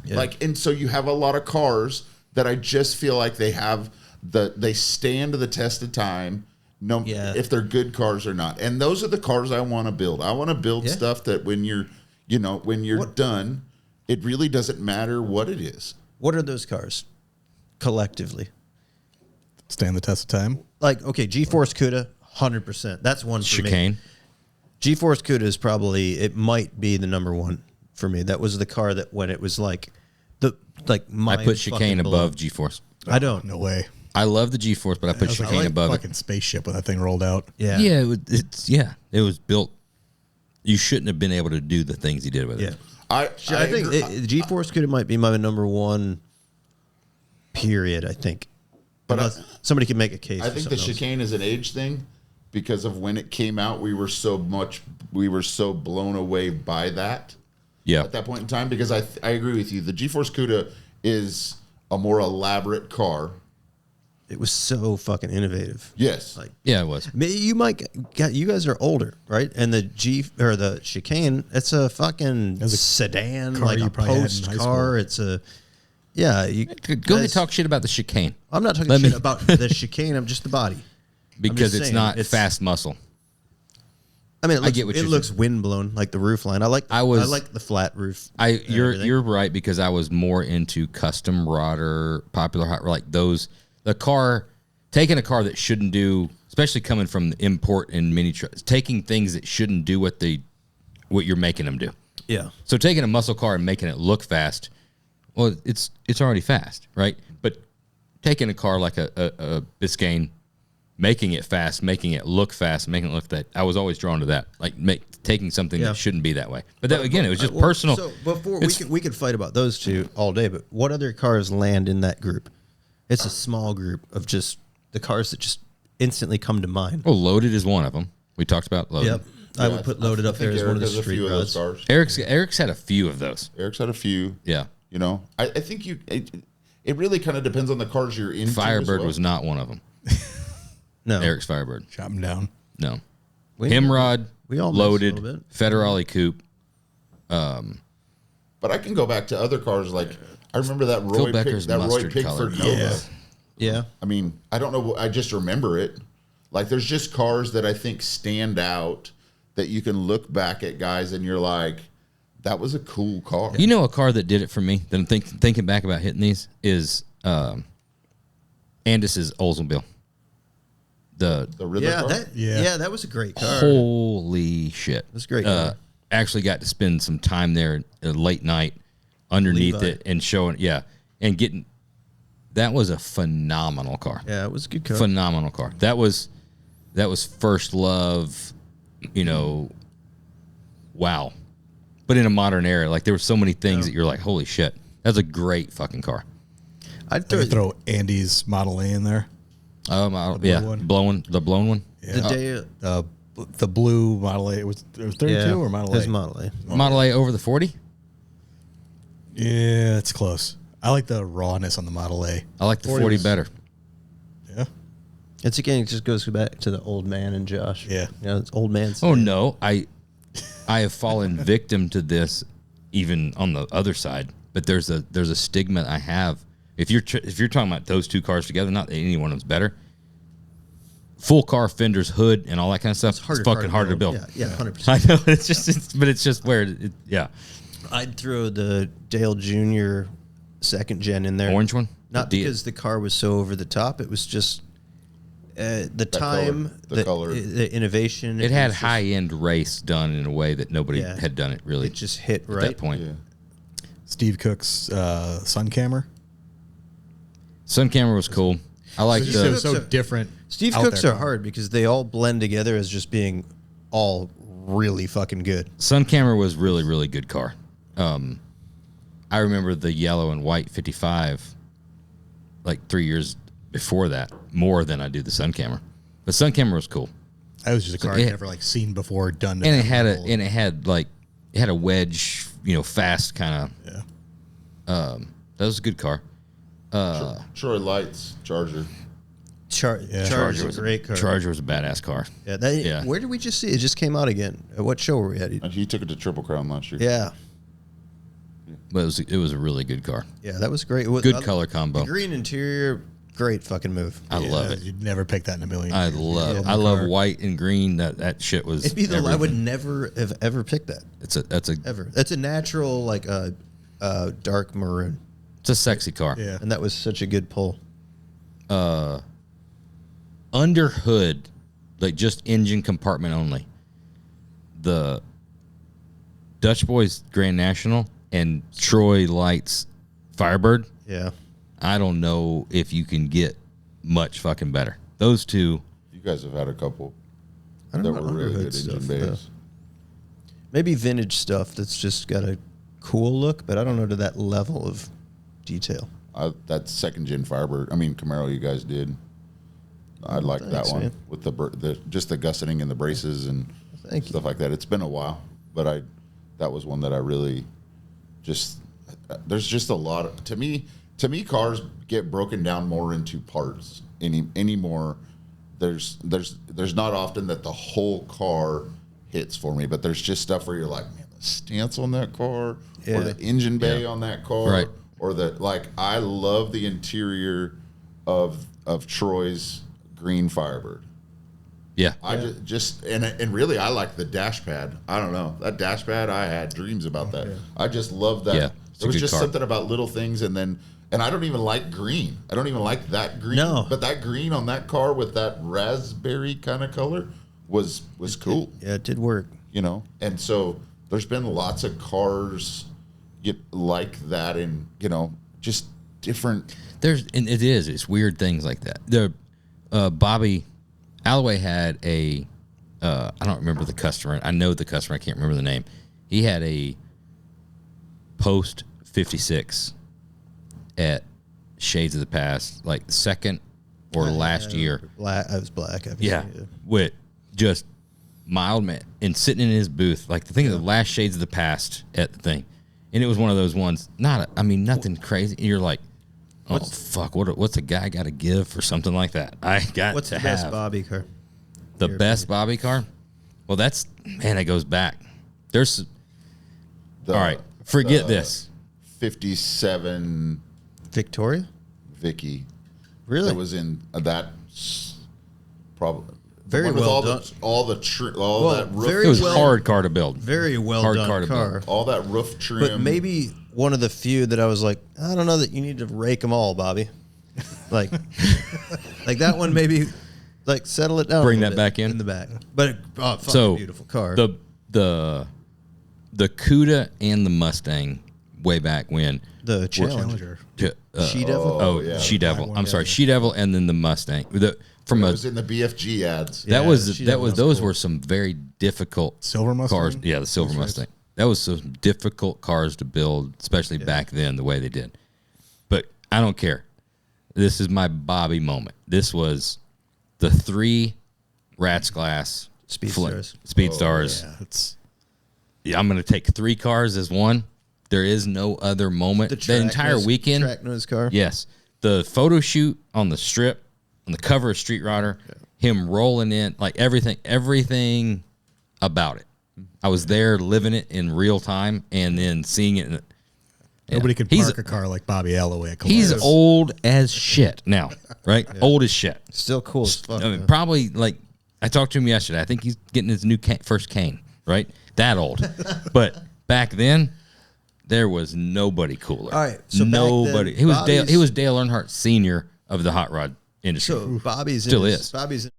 Yeah. Like, and so you have a lot of cars that I just feel like they stand the test of time. If they're good cars or not. And those are the cars I want to build. I want to build stuff that when you're done, it really doesn't matter what it is. What are those cars collectively? Stand the test of time. Like, okay, G-Force Cuda, 100%. That's one for Chicane. me. G-Force Cuda is it might be the number one for me. That was the car that when it was like I put Chicane above G-Force. I don't. No way. I love the G-Force, but I put Chicane above fucking spaceship when that thing rolled out. Yeah. Yeah, it was built. You shouldn't have been able to do the things he did with it. I think G-Force Cuda might be my number one. Period. I think. But somebody can make a case. I think the Chicane is an age thing because of when it came out. We were so blown away by that. Yeah. At that point in time, because I agree with you. The G-Force Cuda is a more elaborate car. It was so fucking innovative. Yes. It was. You guys are older, right? And the Chicane, it's a fucking sedan, like a post car. It's a Go ahead and talk shit about the Chicane. I'm not talking shit about the Chicane. I'm just the body. Because it's not fast muscle. I mean, it looks windblown, like the roof line. I like the flat roof. You're right, because I was more into custom rodder, popular hot, like those. Taking a car that shouldn't do, especially coming from the import and mini trucks, taking things that shouldn't do what you're making them do. Yeah. So taking a muscle car and making it look fast, well, it's already fast, right? But taking a car like a Biscayne, making it fast, making it look fast, making it look that, I was always drawn to that. Like taking something that shouldn't be that way. But that, again, it was just personal. So before we could fight about those two all day, but what other cars land in that group? It's a small group of just the cars that just instantly come to mind. Well, Loaded is one of them. We talked about Loaded. Yep. I would put Loaded up there as one of the street rods. Eric's had a few of those. Eric's had a few. Yeah. You know, I think it really kind of depends on the cars you're into. Firebird was not one of them. No. Eric's Firebird. Chop him down. No. Himrod, we all Loaded, Federale Coupe. But I can go back to other cars like I remember that Roy Pickford Nova. Yeah. I mean, I don't know. I just remember it. Like, there's just cars that I think stand out that you can look back at guys and you're like, that was a cool car. You know, a car that did it for me that I'm thinking back about hitting these is Andis's Oldsmobile. The Riddler car? That was a great car. Holy shit. That's a great car. Actually got to spend some time there late night underneath it and showing, and getting, that was a phenomenal car. Yeah, it was a good car. Phenomenal car. That was first love, wow. But in a modern era, like there were so many things that you're like, holy shit, that's a great fucking car. I'd throw Andy's Model A in there. The blown one. Yeah. The blue Model A. It was 32 or Model A? It was Model A. Model A over the 40? Yeah, it's close. I like the rawness on the Model A. I like the 40 better. Yeah. It just goes back to the old man and Josh. Yeah. It's old man stuff. Oh, no. I have fallen victim to this even on the other side, but there's a stigma I have. If you're talking about those two cars together, not that any one of them's better, full car fenders, hood, and all that kind of stuff, it's fucking harder to build. Yeah, 100%. I know, it's just where yeah. I'd throw the Dale Jr. second gen in there. Orange one? Not because the car was so over the top. It was just the time, the color, the innovation. It had high-end race done in a way that nobody had done it really. It just hit at right. that point. Yeah. Steve Cook's Sun Camera. Sun Camera was cool. I like It was so different. Steve Cooks are hard because they all blend together as just being all really fucking good. Sun Camera was really, really good car. I remember the yellow and white 55 like 3 years before that more than I do the Sun Camera. The Sun Camera was cool. That was just a car I'd never seen before done. And it had a wedge, fast kind of. Yeah. That was a good car. Troy Lights Charger. Charger was a great car. Charger was a badass car. Yeah. Where did we just see it? It just came out again. At what show were we at? He took it to Triple Crown last year. Yeah. But it was a really good car. Yeah, that was great. Good color combo. The green interior, great fucking move. I love it. You'd never pick that in a million. I love white and green. That shit was. It'd be the I would never have ever picked that. That's a natural like dark maroon. It's a sexy car. Yeah. And that was such a good pull. Under hood, like just engine compartment only. The Dutch Boys Grand National and Troy Lights Firebird. Yeah. I don't know if you can get much fucking better. Those two. You guys have had a couple I don't that know were really good stuff, engine bays. Maybe vintage stuff that's just got a cool look, but I don't know to that level of detail. That second gen Firebird, Camaro you guys did. I like that one, man. With the just the gusseting and the braces and stuff like that. It's been a while, but that was one that I really just. There's just a lot of to me cars get broken down more into parts anymore. There's not often that the whole car hits for me, but there's just stuff where you're like, man, the stance on that car, or the engine bay on that car, right. Or I love the interior of Troy's green Firebird. Yeah. And really I like the dash pad. I don't know. That dash pad, I had dreams about that. Yeah. I just love that. Yeah, there was just something about little things, and I don't even like green. I don't even like that green. No. But that green on that car with that raspberry kind of color was cool. It did work. And so there's been lots of cars like that, and just different. It's weird things like that. Bobby Alloway had I don't remember the customer. I know the customer. I can't remember the name. He had a post 56 at Shades of the Past, like second or last year. I was black. Yeah, with just mild man and sitting in his booth, like the thing of the last Shades of the Past at the thing, and it was one of those ones. Nothing crazy. And you're like, oh fuck, what's a guy got to give for something like that? What's the best Bobby car? The best Bobby car? Well, it goes back. There's all right. Forget this. 57 Victoria? Vicky. Really? That was in that probably very well done. That roof. It was hard car to build. Very well done car. All that roof trim. But maybe one of the few that I was like, I don't know that you need to rake them all, Bobby. Like that one maybe settle it down. Bring that back in the back. But beautiful car. The Cuda and the Mustang way back when. The Challenger. She-Devil? Yeah. She-Devil. I'm sorry, She-Devil and then the Mustang. It was in the BFG ads. Those were some very difficult Silver Mustang? cars. Yeah, the Silver Mustang. That was some difficult cars to build, especially back then, the way they did. But I don't care. This is my Bobby moment. This was the 3 Rat's Glass Speedstars. Yeah, I'm going to take 3 cars as one. There is no other moment. The entire weekend. Track nose car. Yes. The photo shoot on the strip, on the cover of Street Rodder, him rolling in, like everything about it. I was there living it in real time and then seeing it. Nobody could park a car like Bobby Alloway at Columbus. He's old as shit now, right? Yeah. Old as shit. Still cool as fuck. Probably I talked to him yesterday. I think he's getting his new first cane, right? That old. But back then, there was nobody cooler. All right, so nobody. He was Dale Earnhardt Sr. of the hot rod industry. So Bobby's still is. Bobby's